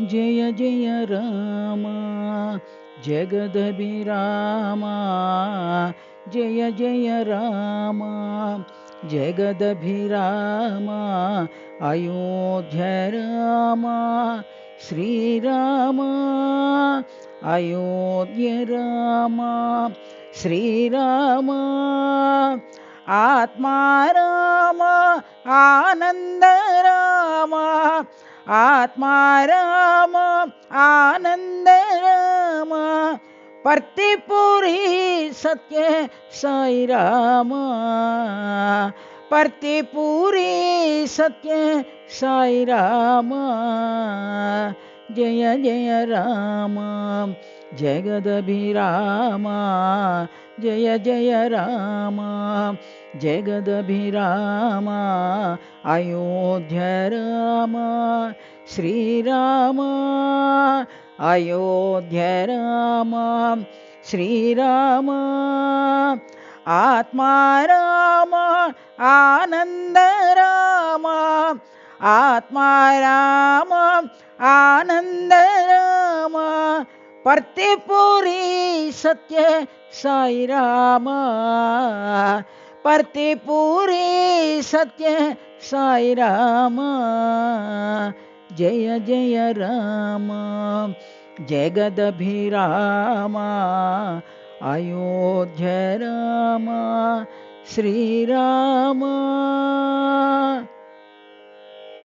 जय जय राम जगदभिराम जय जय राम जगदभिराम अयोध्या राम श्रीराम अयोध्या राम श्रीराम आत्मा राम आनंद राम आत्मा राम आनंद राम पर्तिपुरी सत्य साई राम पर्तिपुरी सत्य साई राम जय जय राम जगदभिराम जय जय राम जगदभिराम अयोध्या राम श्रीराम अयोध्या राम श्रीराम आत्मा राम आनंद राम आत्मा राम आनंद राम पर्तिपुरी सत्य साई राम पर्तिपुरी सत्य साई राम जय जय राम जगदभिराम अयोध्या राम श्रीराम।